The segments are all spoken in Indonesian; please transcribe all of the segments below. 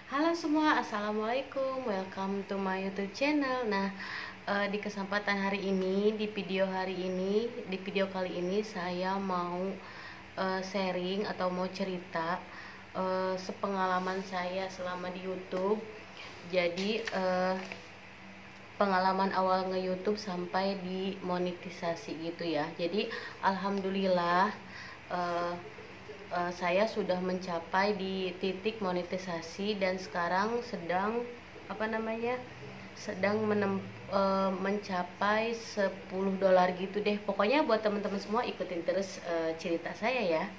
Halo semua, assalamualaikum, welcome to my YouTube channel. Nah, di kesempatan hari ini, di video kali ini saya mau sharing atau mau cerita sepengalaman saya selama di YouTube. Jadi pengalaman awal nge-YouTube sampai di monetisasi gitu ya. Jadi alhamdulillah saya sudah mencapai di titik monetisasi dan sekarang sedang mencapai $10 gitu deh. Pokoknya buat teman-teman semua ikutin terus cerita saya ya.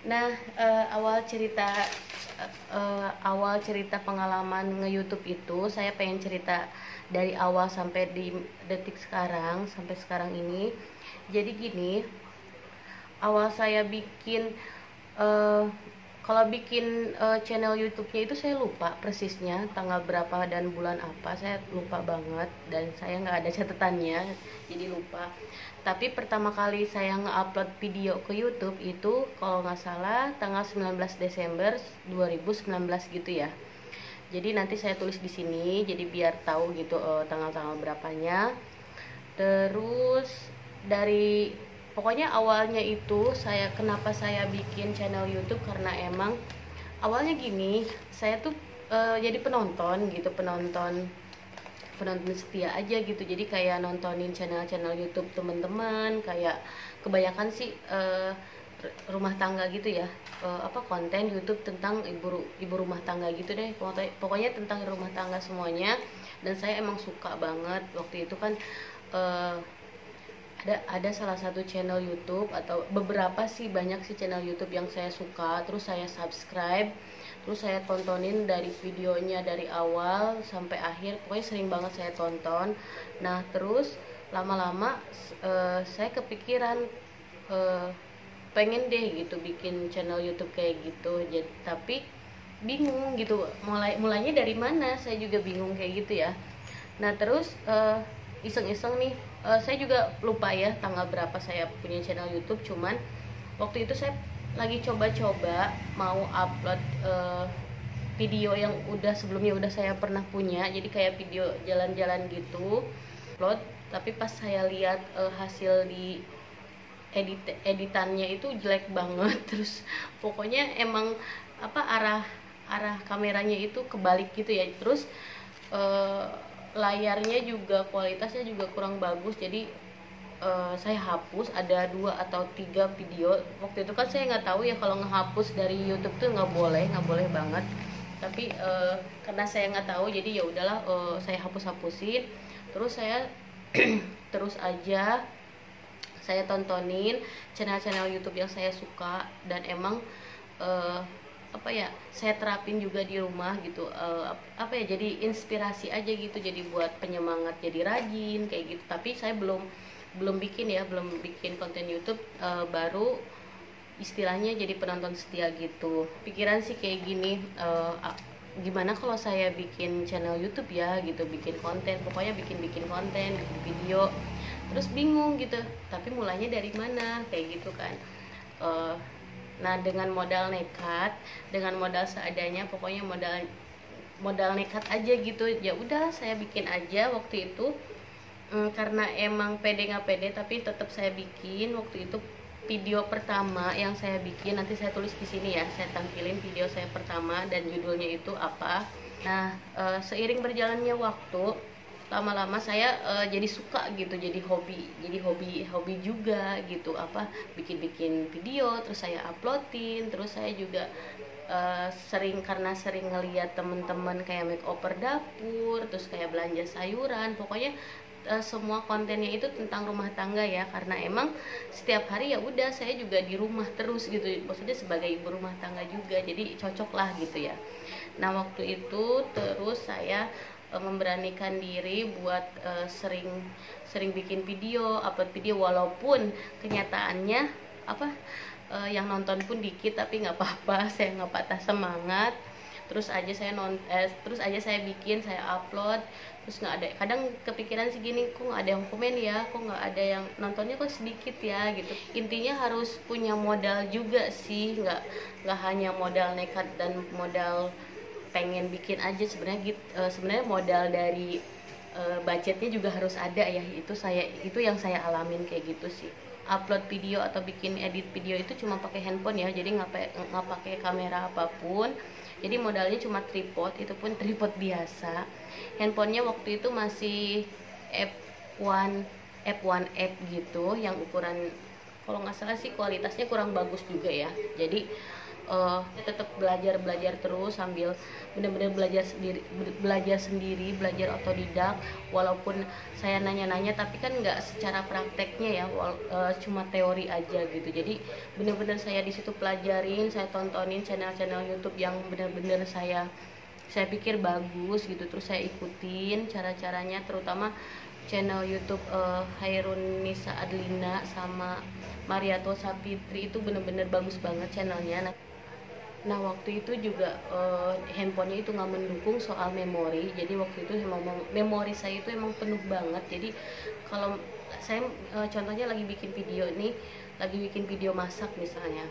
Nah, awal cerita pengalaman nge-YouTube itu saya pengen cerita dari awal sampai di detik sekarang, sampai sekarang ini. Jadi gini, awal saya bikin kalau bikin channel YouTube-nya itu saya lupa persisnya tanggal berapa dan bulan apa, saya lupa banget dan saya nggak ada catatannya, jadi lupa. Tapi pertama kali saya nge-upload video ke YouTube itu kalau nggak salah tanggal 19 Desember 2019 gitu ya. Jadi nanti saya tulis di sini jadi biar tahu gitu tanggal-tanggal berapanya. Terus dari pokoknya awalnya itu kenapa saya bikin channel YouTube karena emang awalnya gini, saya tuh jadi penonton gitu, penonton setia aja gitu. Jadi kayak nontonin channel-channel YouTube teman-teman, kayak kebanyakan sih rumah tangga gitu ya, konten YouTube tentang ibu rumah tangga gitu deh, pokoknya tentang rumah tangga semuanya. Dan saya emang suka banget waktu itu kan. Ada salah satu channel YouTube atau beberapa sih, banyak sih channel YouTube yang saya suka, terus saya subscribe, terus saya tontonin dari videonya dari awal sampai akhir, pokoknya sering banget saya tonton. Nah terus lama-lama saya kepikiran pengen deh gitu bikin channel YouTube kayak gitu. Jadi tapi bingung gitu mulainya dari mana, saya juga bingung kayak gitu ya. Nah terus iseng-iseng nih, saya juga lupa ya tanggal berapa saya punya channel YouTube, cuman waktu itu saya lagi coba-coba mau upload video yang sebelumnya udah saya pernah punya, jadi kayak video jalan-jalan gitu upload. Tapi pas saya lihat hasil di editannya itu jelek banget. Terus pokoknya emang arah kameranya itu kebalik gitu ya. Terus layarnya juga kualitasnya juga kurang bagus. Jadi saya hapus ada 2 atau 3 video. Waktu itu kan saya nggak tahu ya kalau ngehapus dari YouTube tuh nggak boleh banget. Tapi karena saya nggak tahu, jadi ya udahlah, saya hapusin. Terus saya terus aja saya tontonin channel-channel YouTube yang saya suka, dan emang saya terapin juga di rumah gitu, jadi inspirasi aja gitu, jadi buat penyemangat jadi rajin kayak gitu. Tapi saya belum bikin konten YouTube, baru istilahnya jadi penonton setia gitu. Pikiran sih kayak gini, gimana kalau saya bikin channel YouTube ya gitu, bikin konten, pokoknya bikin konten, bikin video. Terus bingung gitu, tapi mulainya dari mana kayak gitu kan. Nah dengan modal nekat, dengan modal seadanya, pokoknya modal nekat aja gitu, ya udah saya bikin aja waktu itu. Karena emang pede nggak pede, tapi tetap saya bikin. Waktu itu video pertama yang saya bikin, nanti saya tulis di sini ya, saya tampilin video saya pertama dan judulnya itu apa. Nah seiring berjalannya waktu, lama-lama saya jadi suka gitu, jadi hobi juga gitu, bikin video, terus saya uploadin. Terus saya juga karena sering ngeliat temen-temen kayak makeover dapur, terus kayak belanja sayuran, pokoknya semua kontennya itu tentang rumah tangga ya, karena emang setiap hari ya udah saya juga di rumah terus gitu, maksudnya sebagai ibu rumah tangga juga, jadi cocok lah gitu ya. Nah waktu itu terus saya memberanikan diri buat sering bikin video, upload video, walaupun kenyataannya yang nonton pun dikit, tapi nggak apa-apa, saya nggak patah semangat. Terus aja saya bikin, saya upload, terus nggak ada, kadang kepikiran segini, kok nggak ada yang komen ya, kok nggak ada yang nontonnya, kok sedikit ya gitu. Intinya harus punya modal juga sih, nggak hanya modal nekat dan modal pengen bikin aja. Sebenarnya sebenarnya modal dari budgetnya juga harus ada ya. Itu yang saya alamin kayak gitu sih. Upload video atau bikin edit video itu cuma pakai handphone ya, jadi nggak pakai kamera apapun. Jadi modalnya cuma tripod, itu pun tripod biasa. Handphonenya waktu itu masih F1F gitu, yang ukuran, kalau nggak salah sih kualitasnya kurang bagus juga ya. Jadi tetap belajar terus sambil benar-benar belajar sendiri, belajar otodidak. Walaupun saya nanya-nanya, tapi kan nggak secara prakteknya ya, cuma teori aja gitu. Jadi benar-benar saya di situ pelajarin, saya tontonin channel-channel YouTube yang benar-benar saya pikir bagus gitu, terus saya ikutin cara-caranya, terutama channel YouTube Hairun Nisa Adlina sama Mariato Sapitri, itu bener-bener bagus banget channelnya. Nah waktu itu juga handphonenya itu nggak mendukung soal memori, jadi waktu itu memori saya itu emang penuh banget. Jadi kalau saya contohnya lagi bikin video masak misalnya,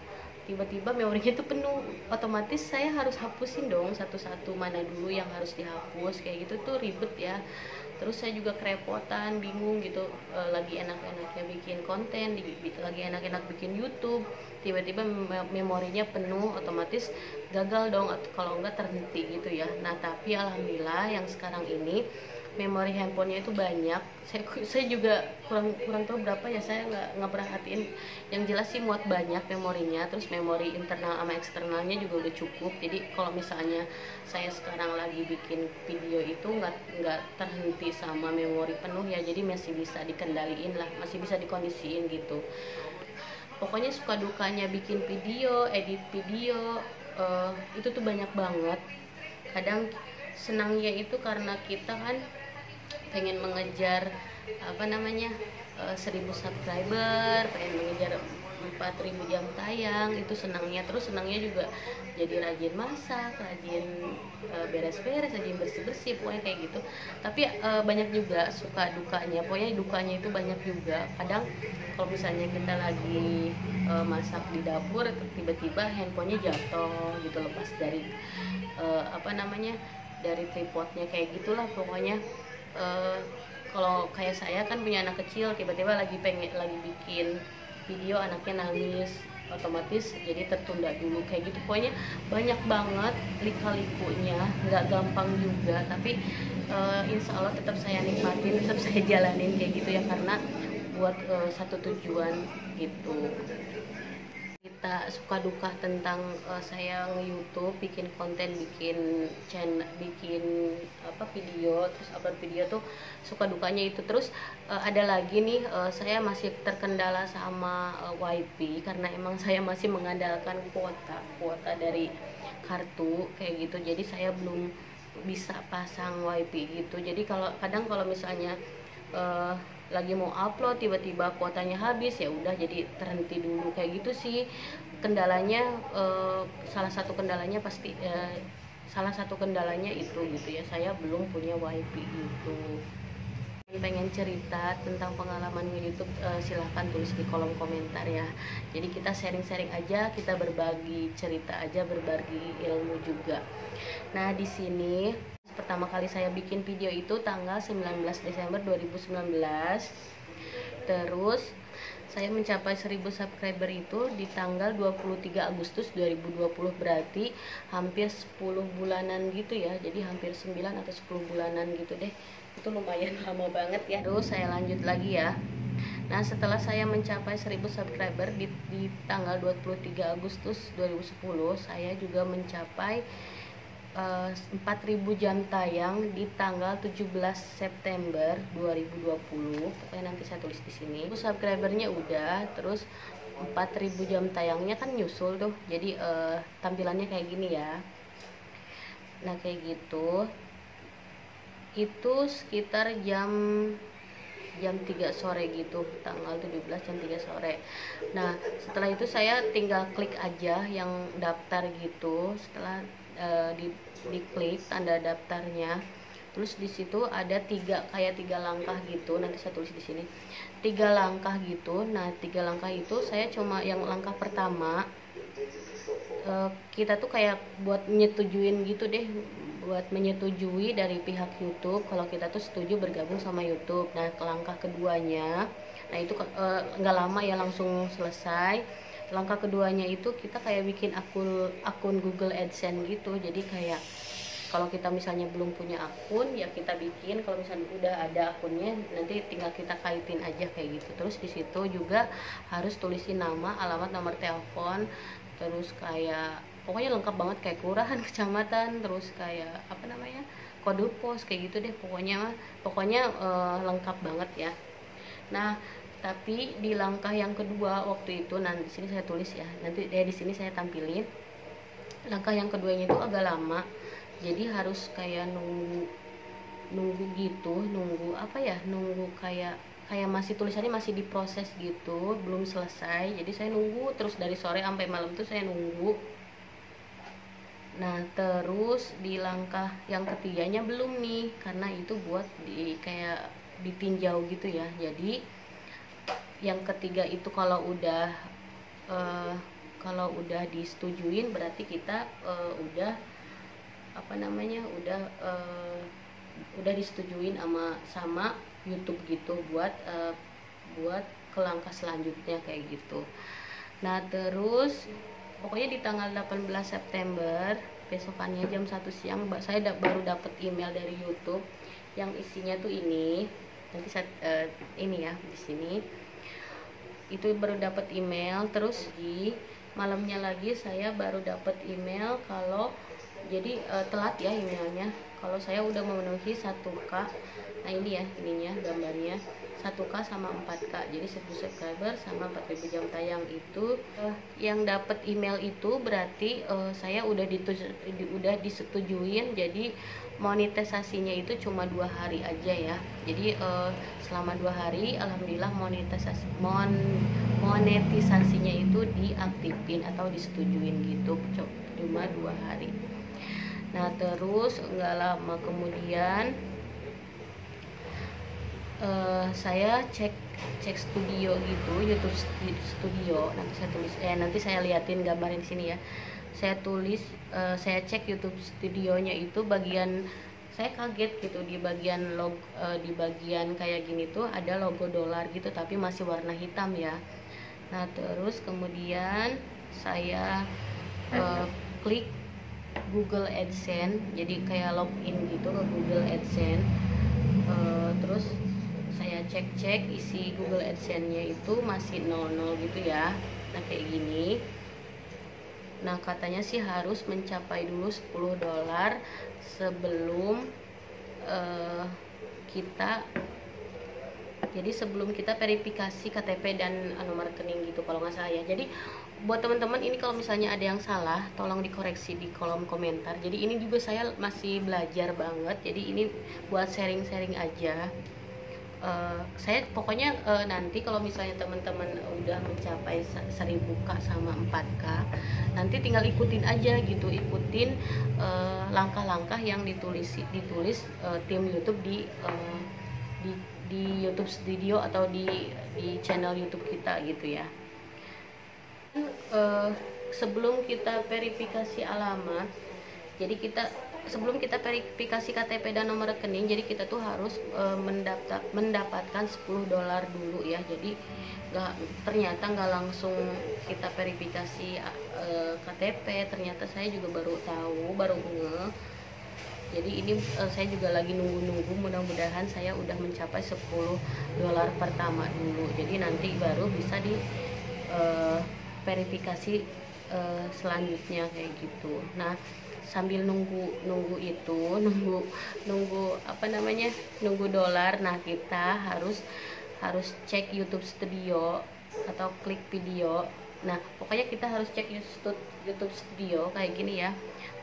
tiba-tiba memorinya itu penuh, otomatis saya harus hapusin dong satu-satu, mana dulu yang harus dihapus, kayak gitu tuh ribet ya. Terus saya juga kerepotan, bingung gitu, lagi enak-enaknya bikin konten, lagi enak-enak bikin YouTube, tiba-tiba memorinya penuh, otomatis gagal dong, kalau enggak terhenti gitu ya. Nah tapi alhamdulillah yang sekarang ini memori handphonenya itu banyak. Saya juga kurang tahu berapa ya, saya nggak perhatiin. Yang jelas sih muat banyak memorinya, terus memori internal sama eksternalnya juga udah cukup. Jadi kalau misalnya saya sekarang lagi bikin video itu nggak terhenti sama memori penuh ya, jadi masih bisa dikendaliin lah, masih bisa dikondisiin gitu. Pokoknya suka dukanya bikin video, edit video, itu tuh banyak banget. Kadang senangnya itu karena kita kan pengen mengejar 1000 subscriber, pengen mengejar 4000 jam tayang, itu senangnya. Terus senangnya juga jadi rajin masak, rajin beres-beres, rajin bersih-bersih, pokoknya kayak gitu. Tapi banyak juga suka dukanya, pokoknya dukanya itu banyak juga. Kadang kalau misalnya kita lagi masak di dapur, tiba-tiba handphonenya jatuh gitu, lepas dari dari tripodnya, kayak gitulah pokoknya. Kalau kayak saya kan punya anak kecil, tiba-tiba lagi bikin video, anaknya nangis, otomatis jadi tertunda dulu, kayak gitu. Pokoknya banyak banget lika-likunya, nggak gampang juga, tapi insya Allah tetap saya nikmatin, tetap saya jalanin kayak gitu ya, karena buat satu tujuan gitu. Kita suka duka tentang saya nge-YouTube, bikin konten, bikin channel, bikin video, terus upload video tuh suka dukanya itu. Terus ada lagi nih, saya masih terkendala sama WiFi, karena emang saya masih mengandalkan kuota dari kartu kayak gitu. Jadi saya belum bisa pasang WiFi gitu. Jadi kalau misalnya lagi mau upload, tiba-tiba kuotanya habis, ya udah jadi terhenti dulu, kayak gitu sih kendalanya. Salah satu kendalanya itu gitu ya, saya belum punya WiFi gitu. Pengen cerita tentang pengalaman YouTube, silahkan tulis di kolom komentar ya. Jadi kita sharing-sharing aja, kita berbagi cerita aja, berbagi ilmu juga. Nah di sini pertama kali saya bikin video itu tanggal 19 Desember 2019. Terus saya mencapai 1000 subscriber itu di tanggal 23 Agustus 2020, berarti hampir 10 bulanan gitu ya. Jadi hampir 9 atau 10 bulanan gitu deh. Itu lumayan lama banget ya. Terus saya lanjut lagi ya. Nah setelah saya mencapai 1000 subscriber di tanggal 23 Agustus 2010, saya juga mencapai 4000 jam tayang di tanggal 17 September 2020. Pokoknya nanti saya tulis di sini. Subscribernya udah, terus 4000 jam tayangnya kan nyusul tuh. Jadi tampilannya kayak gini ya. Nah kayak gitu. Itu sekitar jam jam 3 sore gitu, tanggal 17 jam 3 sore. Nah setelah itu saya tinggal klik aja yang daftar gitu. Setelah diklik tanda daftarnya, terus di situ ada kayak tiga langkah gitu, nanti saya tulis di sini 3 langkah gitu. Nah 3 langkah itu saya cuma yang langkah pertama, kita tuh kayak buat nyetujuin gitu deh, buat menyetujui dari pihak YouTube kalau kita tuh setuju bergabung sama YouTube. Nah ke langkah keduanya, nah itu nggak lama ya, langsung selesai. Langkah keduanya itu kita kayak bikin akun Google AdSense gitu. Jadi kayak kalau kita misalnya belum punya akun ya kita bikin, kalau misalnya udah ada akunnya nanti tinggal kita kaitin aja kayak gitu. Terus di situ juga harus tulisin nama, alamat, nomor telepon, terus kayak pokoknya lengkap banget, kayak kelurahan, kecamatan, terus kayak apa namanya, kode pos kayak gitu deh, pokoknya lengkap banget ya. Nah tapi di langkah yang kedua waktu itu, nanti di sini saya tulis ya, nanti di sini saya tampilin. Langkah yang keduanya itu agak lama, jadi harus kayak nunggu gitu, nunggu apa ya, nunggu kayak masih tulisannya masih diproses gitu, belum selesai. Jadi saya nunggu terus dari sore sampai malam tuh saya nunggu. Nah terus di langkah yang ketiganya belum nih, karena itu buat kayak ditinjau gitu ya. Jadi yang ketiga itu kalau udah disetujuin berarti kita udah apa namanya, udah disetujuin sama YouTube gitu buat ke langkah selanjutnya kayak gitu. Nah terus pokoknya di tanggal 18 September besokannya jam 1 siang saya baru dapat email dari YouTube yang isinya tuh ini. Nanti saya ini ya di sini itu baru dapat email. Terus di malamnya lagi saya baru dapat email kalau jadi telat ya emailnya, kalau saya udah memenuhi 1K. Nah ini ya, ininya gambarnya 1K sama 4K, jadi 1 subscriber sama 4.000 jam tayang. Itu yang dapat email itu berarti saya udah disetujuin. Jadi monetisasinya itu cuma 2 hari aja ya. Jadi selama 2 hari alhamdulillah monetisasinya itu diaktifin atau disetujuin gitu, cuma 2 hari. Nah terus nggak lama kemudian saya cek studio gitu, YouTube Studio. Nanti saya tulis, nanti saya liatin gambarin di sini ya. Saya tulis, saya cek YouTube Studionya itu bagian, saya kaget gitu, di bagian di bagian kayak gini tuh ada logo dolar gitu, tapi masih warna hitam ya. Nah terus kemudian saya klik Google AdSense, jadi kayak login gitu ke Google AdSense. Terus saya cek isi Google AdSense-nya itu masih 00 gitu ya. Nah kayak gini. Nah katanya sih harus mencapai dulu $10 sebelum sebelum kita verifikasi KTP dan nomor rekening gitu kalau nggak salah ya. Jadi buat teman-teman ini kalau misalnya ada yang salah tolong dikoreksi di kolom komentar. Jadi ini juga saya masih belajar banget, jadi ini buat sharing-sharing aja. Saya pokoknya nanti kalau misalnya teman-teman udah mencapai 1000K sama 4K, nanti tinggal ikutin aja gitu, ikutin langkah-langkah yang ditulis tim YouTube di YouTube Studio atau di channel YouTube kita gitu ya. Sebelum kita verifikasi alamat, jadi sebelum kita verifikasi KTP dan nomor rekening, jadi kita tuh harus mendapatkan $10 dulu ya. Jadi ternyata nggak langsung kita verifikasi KTP, ternyata saya juga baru tahu, baru ngeh. Jadi ini saya juga lagi nunggu, mudah-mudahan saya udah mencapai $10 pertama dulu, jadi nanti baru bisa di verifikasi selanjutnya kayak gitu. Nah sambil nunggu apa namanya, nunggu dolar. Nah kita harus cek YouTube Studio atau klik video. Nah pokoknya kita harus cek YouTube Studio kayak gini ya.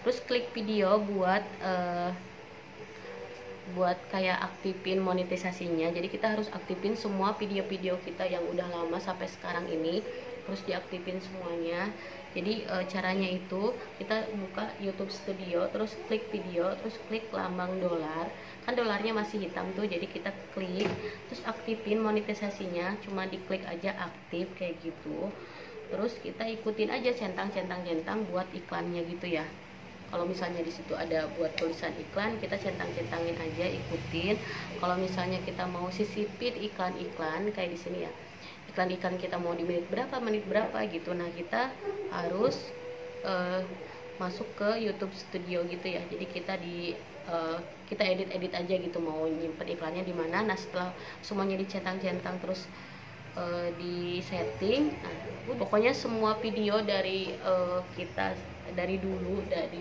Terus klik video buat buat kayak aktifin monetisasinya. Jadi kita harus aktifin semua video-video kita yang udah lama sampai sekarang ini, terus diaktifin semuanya. Jadi caranya itu kita buka YouTube Studio, terus klik video, terus klik lambang dolar, kan dolarnya masih hitam tuh, jadi kita klik terus aktifin monetisasinya, cuma diklik aja aktif kayak gitu. Terus kita ikutin aja centang buat iklannya gitu ya. Kalau misalnya di situ ada buat tulisan iklan, kita centangin aja, ikutin. Kalau misalnya kita mau sisipin iklan-iklan kayak di sini ya, iklan-iklan kita mau di menit berapa gitu. Nah kita harus masuk ke YouTube Studio gitu ya. Jadi kita edit aja gitu, mau nyimpen iklannya di mana. Nah setelah semuanya dicentang-centang terus di setting, nah, pokoknya semua video dari kita dari dulu, dari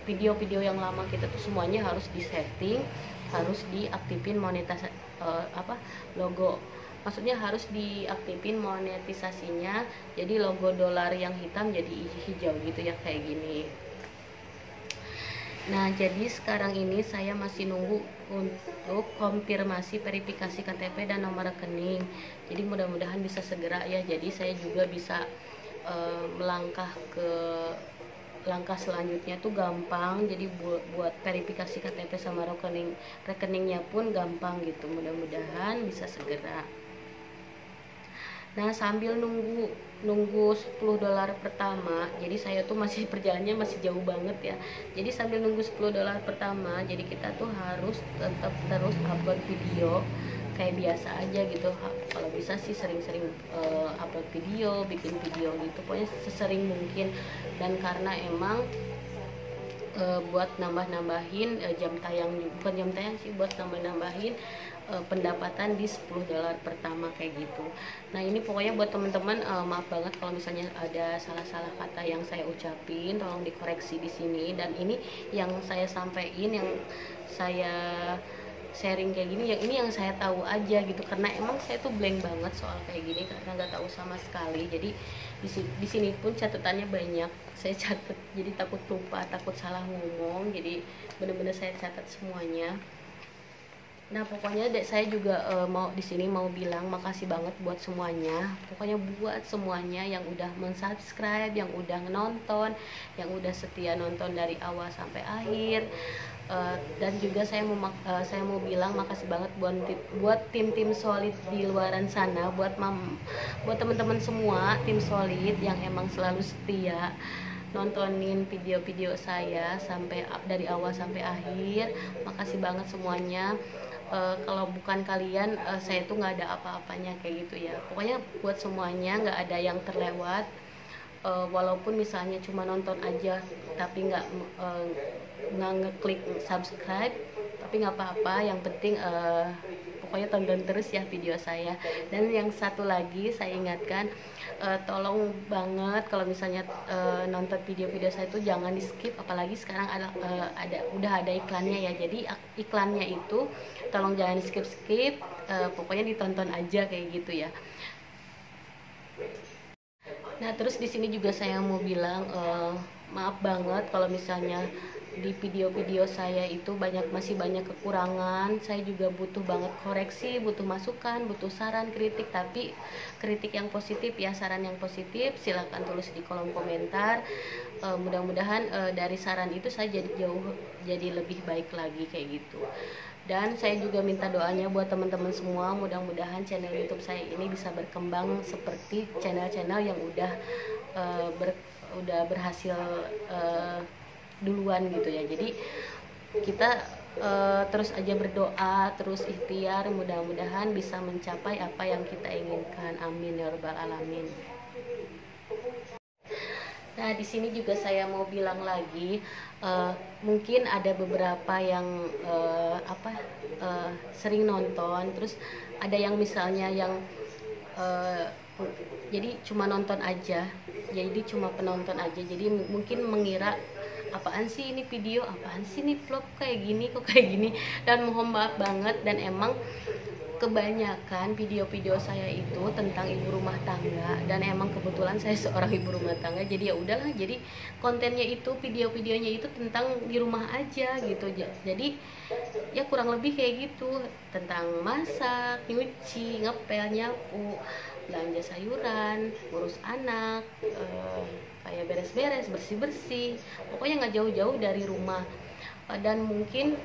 video-video yang lama kita tuh semuanya harus disetting, harus diaktifin logo, maksudnya harus diaktifin monetisasinya, jadi logo dolar yang hitam jadi hijau gitu ya, kayak gini. Nah jadi sekarang ini saya masih nunggu untuk konfirmasi verifikasi KTP dan nomor rekening, jadi mudah-mudahan bisa segera ya, jadi saya juga bisa melangkah ke langkah selanjutnya tuh gampang. Jadi buat verifikasi KTP sama rekeningnya pun gampang gitu, mudah-mudahan bisa segera. Nah sambil nunggu $10 pertama, jadi saya tuh masih perjalanannya masih jauh banget ya. Jadi sambil nunggu $10 pertama, jadi kita tuh harus tetap terus upload video kayak biasa aja gitu. Kalau bisa sih sering-sering upload video, bikin video gitu, pokoknya sesering mungkin. Dan karena emang buat nambah-nambahin jam tayang, bukan jam tayang sih, buat nambah-nambahin pendapatan di $10 pertama kayak gitu. Nah ini pokoknya buat teman-teman, maaf banget kalau misalnya ada salah-salah kata yang saya ucapin, tolong dikoreksi di sini. Dan ini yang saya sampaikan, yang saya sharing kayak gini, yang ini yang saya tahu aja gitu, karena emang saya tuh blank banget soal kayak gini, karena nggak tahu sama sekali. Jadi di sini pun catatannya banyak saya catat, jadi takut lupa, takut salah ngomong, jadi bener-bener saya catat semuanya. Nah pokoknya saya juga mau di sini mau bilang makasih banget buat semuanya, pokoknya buat semuanya yang udah mensubscribe, yang udah nonton, yang udah setia nonton dari awal sampai akhir. Dan juga saya mau bilang makasih banget buat tim solid di luaran sana, buat teman-teman semua tim solid yang emang selalu setia nontonin video-video saya sampai dari awal sampai akhir. Makasih banget semuanya. Kalau bukan kalian saya tuh nggak ada apa-apanya kayak gitu ya. Pokoknya buat semuanya nggak ada yang terlewat. Walaupun misalnya cuma nonton aja tapi nggak ngeklik subscribe, tapi nggak apa-apa, yang penting pokoknya tonton terus ya video saya. Dan yang satu lagi saya ingatkan, tolong banget kalau misalnya nonton video-video saya itu jangan di skip, apalagi sekarang udah ada iklannya ya. Jadi iklannya itu tolong jangan di skip, pokoknya ditonton aja kayak gitu ya. Nah terus di sini juga saya mau bilang maaf banget kalau misalnya di video-video saya itu masih banyak kekurangan. Saya juga butuh banget koreksi, butuh masukan, butuh saran, kritik, tapi kritik yang positif ya, saran yang positif silahkan tulis di kolom komentar. Mudah-mudahan dari saran itu saya jadi lebih baik lagi kayak gitu. Dan saya juga minta doanya buat teman-teman semua, mudah-mudahan channel YouTube saya ini bisa berkembang seperti channel-channel yang udah berhasil duluan gitu ya. Jadi kita terus aja berdoa, terus ikhtiar, mudah-mudahan bisa mencapai apa yang kita inginkan. Amin ya rabbal alamin. Nah di sini juga saya mau bilang lagi, mungkin ada beberapa yang sering nonton, terus ada yang misalnya yang jadi cuma nonton aja, jadi cuma penonton aja, jadi mungkin mengira apaan sih ini video, apaan sih ini vlog kayak gini. Dan mohon maaf banget, dan emang kebanyakan video-video saya itu tentang ibu rumah tangga, dan emang kebetulan saya seorang ibu rumah tangga, jadi ya udahlah, jadi kontennya itu video-videonya itu tentang di rumah aja gitu. Jadi ya kurang lebih kayak gitu, tentang masak, nyuci, ngepel, nyapu, belanja sayuran, ngurus anak, kayak beres-beres, bersih-bersih, pokoknya nggak jauh-jauh dari rumah. Dan mungkin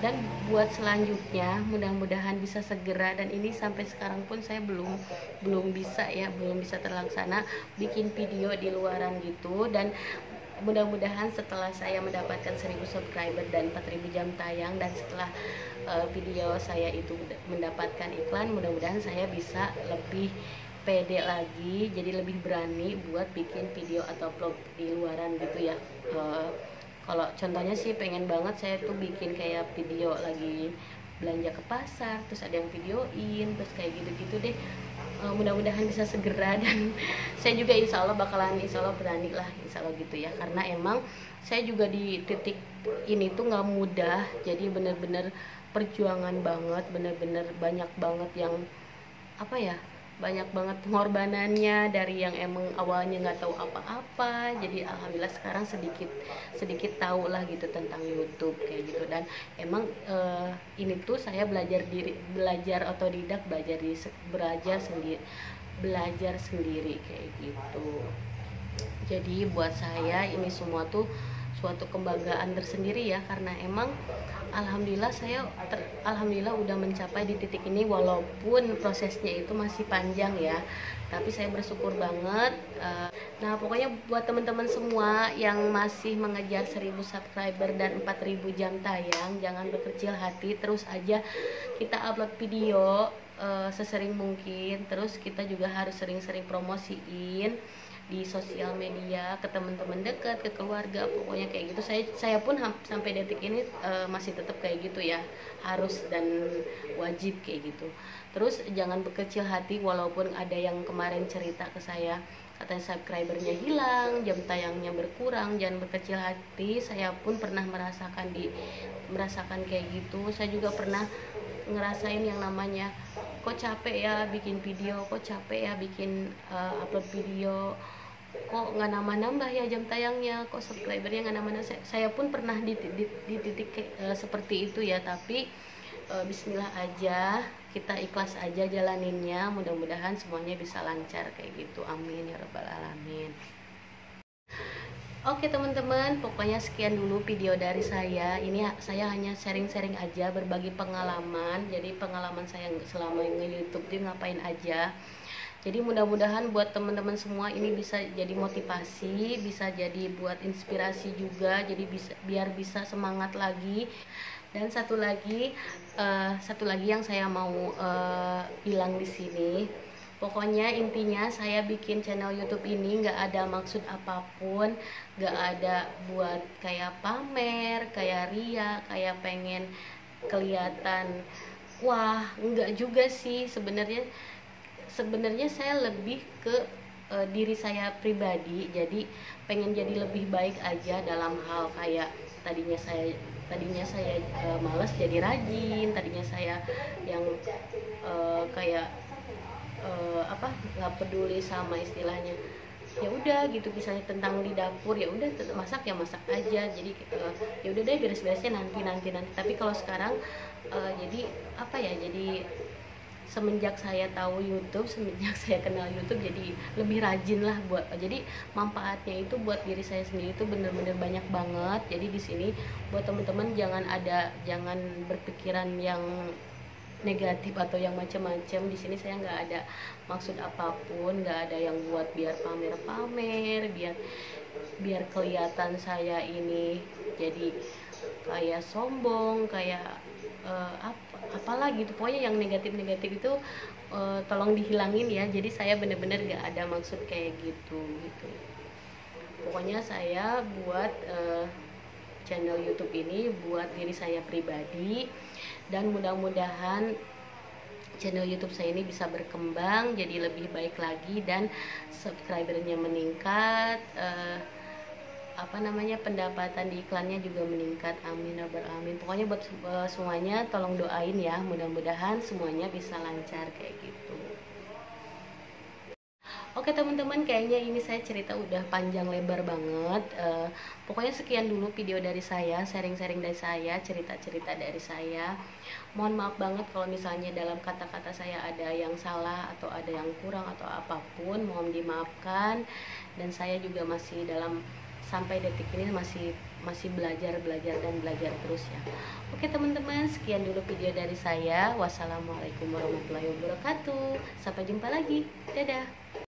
dan buat selanjutnya mudah-mudahan bisa segera, dan ini sampai sekarang pun saya belum bisa ya, belum bisa terlaksana bikin video di luaran gitu. Dan mudah-mudahan setelah saya mendapatkan 1000 subscriber dan 4000 jam tayang, dan setelah video saya itu mendapatkan iklan, mudah-mudahan saya bisa lebih pede lagi, jadi lebih berani buat bikin video atau vlog di luaran gitu ya. Kalau contohnya sih pengen banget saya tuh bikin kayak video lagi belanja ke pasar, terus ada yang videoin, terus kayak gitu-gitu deh. Mudah-mudahan bisa segera, dan saya juga insya Allah berani lah, insya Allah gitu ya, karena emang saya juga di titik ini tuh nggak mudah, jadi bener-bener perjuangan banget, bener-bener banyak banget yang apa ya, banyak banget pengorbanannya, dari yang emang awalnya nggak tahu apa-apa, jadi alhamdulillah sekarang sedikit tahu lah gitu tentang YouTube kayak gitu. Dan emang ini tuh saya belajar otodidak, belajar sendiri kayak gitu. Jadi buat saya ini semua tuh suatu kebanggaan tersendiri ya, karena emang alhamdulillah alhamdulillah udah mencapai di titik ini, walaupun prosesnya itu masih panjang ya, tapi saya bersyukur banget. Nah pokoknya buat teman-teman semua yang masih mengejar 1000 subscriber dan 4000 jam tayang, jangan berkecil hati, terus aja kita upload video sesering mungkin, terus kita juga harus sering-sering promosiin di sosial media ke teman-teman dekat, ke keluarga, pokoknya kayak gitu. Saya pun sampai detik ini masih tetap kayak gitu ya, harus dan wajib kayak gitu. Terus jangan berkecil hati, walaupun ada yang kemarin cerita ke saya katanya subscribernya hilang, jam tayangnya berkurang, jangan berkecil hati. Saya pun pernah merasakan kayak gitu. Saya juga pernah ngerasain yang namanya kok capek ya bikin video, kok capek ya bikin upload video, kok nggak nambah-nambah ya jam tayangnya, kok subscribernya nggak nambah-nambah. Saya pun pernah di titik seperti itu ya, tapi bismillah aja, kita ikhlas aja jalaninnya, mudah-mudahan semuanya bisa lancar kayak gitu, amin ya rabbal alamin. Oke teman-teman, pokoknya sekian dulu video dari saya. Ini saya hanya sharing-sharing aja, berbagi pengalaman. Jadi pengalaman saya selama nge-YouTube itu ngapain aja. Jadi mudah-mudahan buat teman-teman semua ini bisa jadi motivasi, bisa jadi buat inspirasi juga. Jadi biar bisa semangat lagi. Dan satu lagi yang saya mau bilang di sini. Pokoknya intinya saya bikin channel YouTube ini nggak ada maksud apapun, nggak ada buat kayak pamer, kayak ria, kayak pengen kelihatan wah, nggak juga sih. Sebenarnya saya lebih ke diri saya pribadi, jadi pengen jadi lebih baik aja dalam hal kayak tadinya saya malas jadi rajin, tadinya saya yang kayak nggak peduli sama istilahnya, ya udah gitu, misalnya tentang di dapur ya udah masak ya masak aja, jadi ya udah deh beres-beresnya nanti. Tapi kalau sekarang jadi apa ya, jadi semenjak saya tahu YouTube, semenjak saya kenal YouTube, jadi lebih rajin lah jadi manfaatnya itu buat diri saya sendiri itu bener-bener banyak banget. Jadi di sini buat teman-teman jangan berpikiran yang negatif atau yang macam-macam. Di sini saya nggak ada maksud apapun, nggak ada yang buat biar pamer-pamer, biar kelihatan saya ini jadi kayak sombong, kayak apalah gitu. Pokoknya yang negatif itu tolong dihilangin ya. Jadi saya bener-bener nggak ada maksud kayak gitu. Pokoknya saya buat channel YouTube ini buat diri saya pribadi, dan mudah-mudahan channel YouTube saya ini bisa berkembang jadi lebih baik lagi, dan subscribernya meningkat, pendapatan di iklannya juga meningkat, amin ya rabbal alamin. Pokoknya buat semuanya tolong doain ya, mudah-mudahan semuanya bisa lancar kayak gitu. Oke teman-teman, kayaknya ini saya cerita udah panjang lebar banget. Pokoknya sekian dulu video dari saya, sharing-sharing dari saya, cerita-cerita dari saya. Mohon maaf banget kalau misalnya dalam kata-kata saya ada yang salah atau ada yang kurang atau apapun, mohon dimaafkan. Dan saya juga masih dalam sampai detik ini masih belajar dan belajar terus ya. Oke teman-teman, sekian dulu video dari saya. Wassalamualaikum warahmatullahi wabarakatuh. Sampai jumpa lagi. Dadah.